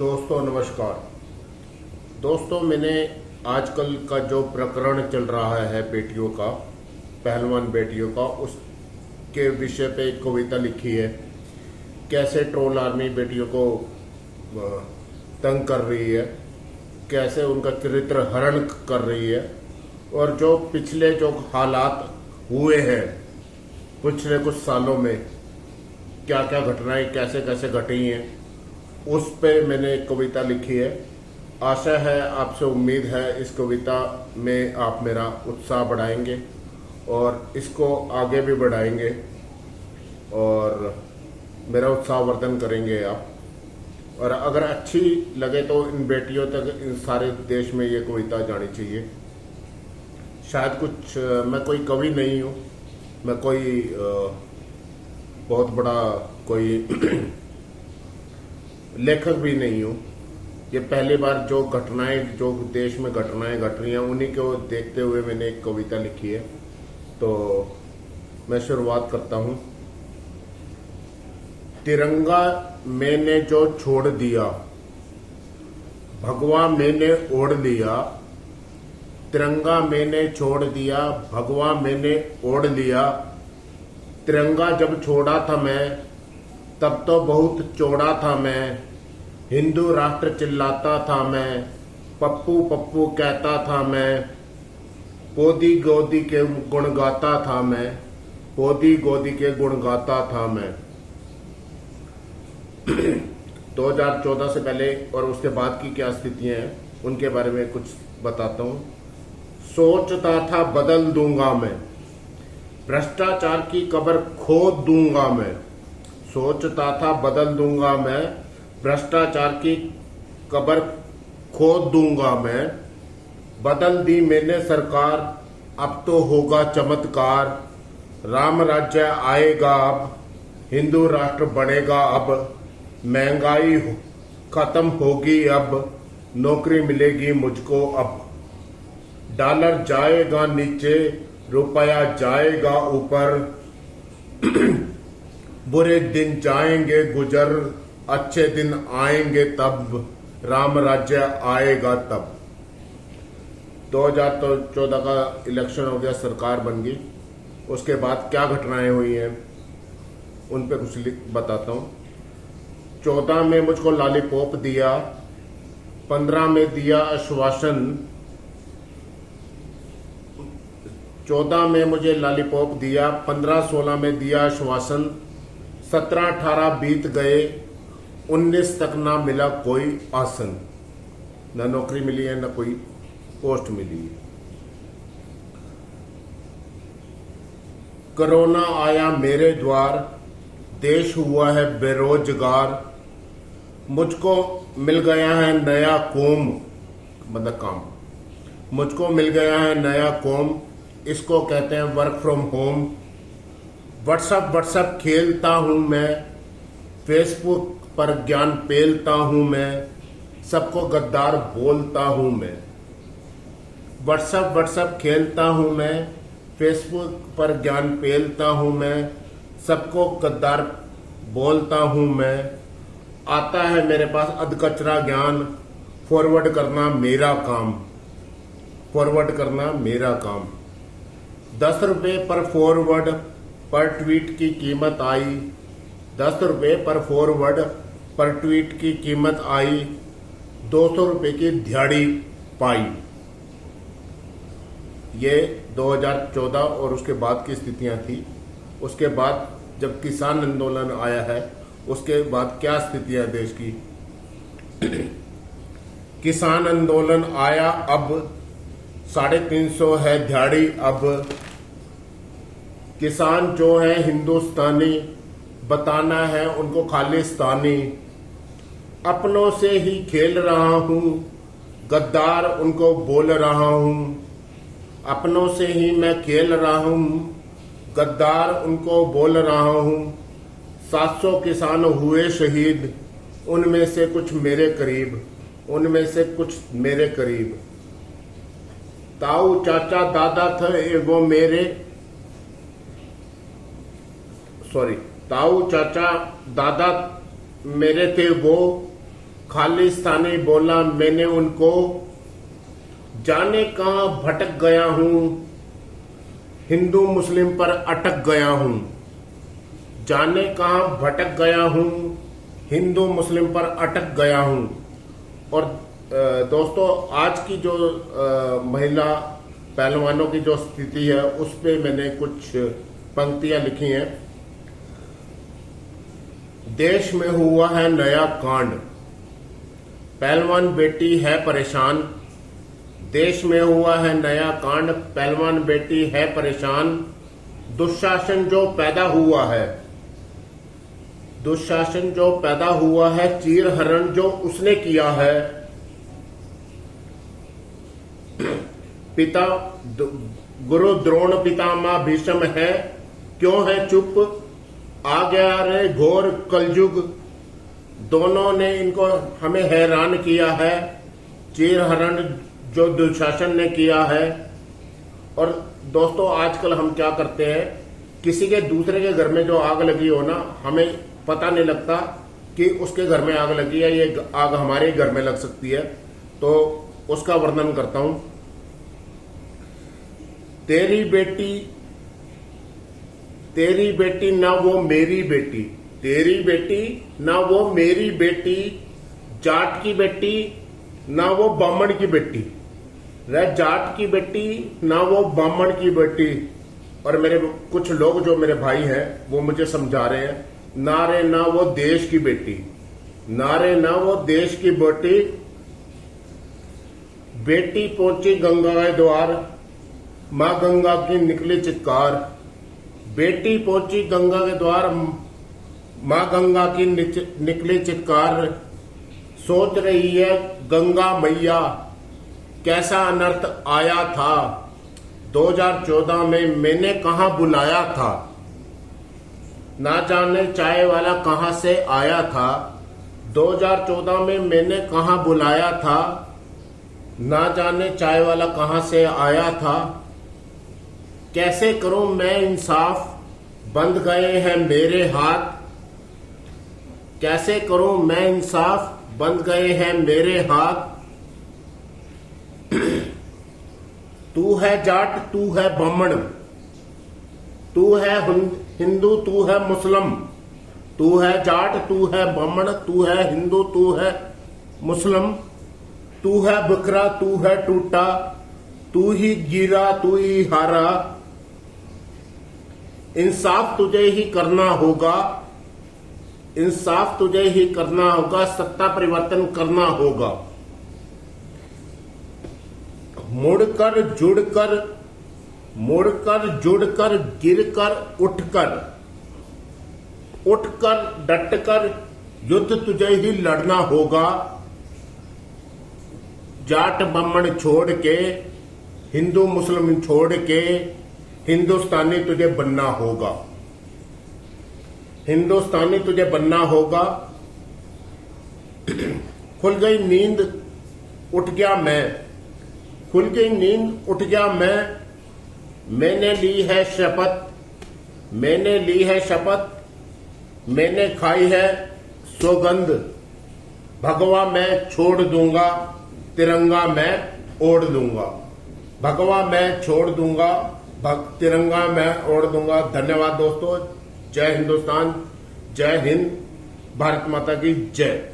दोस्तों नमस्कार। दोस्तों मैंने आजकल का जो प्रकरण चल रहा है बेटियों का, पहलवान बेटियों का, उसके विषय पे एक कविता लिखी है। कैसे ट्रोल आर्मी बेटियों को तंग कर रही है, कैसे उनका चरित्र हरण कर रही है, और जो पिछले जो हालात हुए हैं पिछले कुछ सालों में, क्या क्या घटनाएं कैसे कैसे घटी हैं, उस पे मैंने एक कविता लिखी है। आशा है, आपसे उम्मीद है इस कविता में आप मेरा उत्साह बढ़ाएंगे और इसको आगे भी बढ़ाएंगे और मेरा उत्साहवर्धन करेंगे आप। और अगर अच्छी लगे तो इन बेटियों तक, इन सारे देश में ये कविता जानी चाहिए। शायद कुछ मैं कोई कवि नहीं हूँ, मैं कोई बहुत बड़ा कोई लेखक भी नहीं हूँ। ये पहली बार जो घटनाएं, जो देश में घटनाएं घट रही हैं, उन्हीं को देखते हुए मैंने एक कविता लिखी है। तो मैं शुरुआत करता हूँ। तिरंगा मैंने जो छोड़ दिया, भगवा मैंने ओढ़ लिया। तिरंगा मैंने छोड़ दिया, भगवा मैंने ओढ़ लिया। तिरंगा जब छोड़ा था मैं, तब तो बहुत चौड़ा था मैं। हिंदू राष्ट्र चिल्लाता था मैं, पप्पू पप्पू कहता था मैं। पोदी गोदी के गुण गाता था मैं, पोदी गोदी के गुण गाता था मैं। 2014 से पहले और उसके बाद की क्या स्थितियां हैं, उनके बारे में कुछ बताता हूं। सोचता था बदल दूंगा मैं, भ्रष्टाचार की कब्र खोद दूंगा मैं। सोचता था बदल दूंगा मैं, भ्रष्टाचार की कब्र खोद दूंगा मैं। बदल दी मैंने सरकार, अब तो होगा चमत्कार। राम राज्य आएगा अब, हिंदू राष्ट्र बनेगा अब। महंगाई खत्म होगी अब, नौकरी मिलेगी मुझको अब। डॉलर जाएगा नीचे, रुपया जाएगा ऊपर। बुरे दिन जाएंगे गुजर, अच्छे दिन आएंगे तब। राम राज्य आएगा तब। 2014 का इलेक्शन हो गया, सरकार बन गई। उसके बाद क्या घटनाएं हुई हैं उन पे कुछ बताता हूं। 14 में मुझको लॉलीपॉप दिया, 15 में दिया आश्वासन। 14 में मुझे लॉलीपॉप दिया, 15-16 में दिया आश्वासन। 17-18 बीत गए, 19 तक ना मिला कोई आसन। न नौकरी मिली है, न कोई पोस्ट मिली है। कोरोना आया मेरे द्वार, देश हुआ है बेरोजगार। मुझको मिल गया है नया कोम, मतलब काम। मुझको मिल गया है नया कोम, इसको कहते हैं वर्क फ्रॉम होम। व्हाट्सएप खेलता हूं मैं, फेसबुक पर ज्ञान पेलता हूं मैं। सबको गद्दार बोलता हूं मैं। व्हाट्सएप खेलता हूं मैं, फेसबुक पर ज्ञान पेलता हूं मैं। सबको गद्दार बोलता हूं मैं। आता है मेरे पास अधकचरा ज्ञान, फॉरवर्ड करना मेरा काम। फॉरवर्ड करना मेरा काम। 10 रुपए पर फॉरवर्ड पर ट्वीट की कीमत आई। 10 रुपए पर फॉरवर्ड पर ट्वीट की कीमत आई। 200 रुपए की दिहाड़ी पाई। ये 2014 और उसके बाद की स्थितियां थी। उसके बाद जब किसान आंदोलन आया है, उसके बाद क्या स्थितियां देश की। किसान आंदोलन आया, अब 350 है दिहाड़ी अब। किसान जो है हिंदुस्तानी, बताना है उनको खालिस्तानी। अपनों से ही खेल रहा हूं, गद्दार उनको बोल रहा हूं। अपनों से ही मैं खेल रहा हूं, गद्दार उनको बोल रहा हूं। 700 किसान हुए शहीद, उनमें से कुछ मेरे करीब, उनमें से कुछ मेरे करीब। ताऊ चाचा दादा थे वो मेरे, ताऊ चाचा दादा मेरे थे वो। खालिस्तानी बोला मैंने उनको, जाने कहां भटक गया हूं, हिंदू मुस्लिम पर अटक गया हूं। जाने कहां भटक गया हूं, हिंदू मुस्लिम पर अटक गया हूं। और दोस्तों, आज की जो महिला पहलवानों की जो स्थिति है उस पे मैंने कुछ पंक्तियां लिखी हैं। देश में हुआ है नया कांड, पहलवान बेटी है परेशान। देश में हुआ है नया कांड, पहलवान बेटी है परेशान। दुशासन जो पैदा हुआ है, दुशासन जो पैदा हुआ है, चीरहरण जो उसने किया है। पिता गुरु द्रोण पितामह भीष्म है, क्यों है चुप, आ गया रे घोर कलयुग। दोनों ने इनको हमें हैरान किया है, चीरहरण जो दुशासन ने किया है। और दोस्तों, आजकल हम क्या करते हैं, किसी के दूसरे के घर में जो आग लगी हो ना, हमें पता नहीं लगता कि उसके घर में आग लगी है, ये आग हमारे घर में लग सकती है। तो उसका वर्णन करता हूं। तेरी बेटी ना वो मेरी बेटी, तेरी बेटी ना वो मेरी बेटी, जाट की बेटी ना वो ब्राह्मण की बेटी, रह जाट की बेटी ना वो ब्राह्मण की बेटी। और मेरे कुछ लोग जो मेरे भाई हैं वो मुझे समझा रहे हैं, नारे ना वो देश की बेटी, नारे ना वो देश की बेटी। बेटी पहुंची गंगा के द्वार, मां गंगा की निकली चित्कार। बेटी पहुंची गंगा के द्वार, मां गंगा की निकली चित्कार। सोच रही है गंगा मैया, कैसा अनर्थ आया था, 2014 में मैंने कहां बुलाया था। ना जाने चाय वाला कहां से आया था, 2014 में मैंने कहां बुलाया था। ना जाने चाय वाला कहां से आया था। कैसे करूं मैं इंसाफ, बंध गए हैं मेरे हाथ। कैसे करूं मैं इंसाफ, बंध गए हैं मेरे हाथ। तू है जाट, तू है ब्राह्मण, तू है हिंदू, तू है मुस्लिम। तू है जाट, तू है ब्राह्मण, तू है हिंदू, तू है मुस्लिम। तू है बिखरा, तू है टूटा, तू ही गिरा, तू ही हारा। इंसाफ तुझे ही करना होगा, इंसाफ तुझे ही करना होगा, सत्ता परिवर्तन करना होगा। मुड़कर जुड़कर, मुड़कर जुड़कर, गिरकर उठकर, उठकर डटकर युद्ध तुझे ही लड़ना होगा। जाट ब्राह्मण छोड़ के, हिंदू मुस्लिम छोड़ के, हिंदुस्तानी तुझे बनना होगा, हिंदुस्तानी तुझे बनना होगा। खुल गई नींद उठ गया मैं, खुल गई नींद उठ गया मैं। मैंने ली है शपथ, मैंने ली है शपथ, मैंने खाई है सौगंध। भगवा मैं छोड़ दूंगा, तिरंगा मैं ओढ़ दूंगा। भगवा मैं छोड़ दूंगा, तिरंगा मैं ओढ़ दूंगा। धन्यवाद दोस्तों। जय हिंदुस्तान, जय हिंद, भारत माता की जय।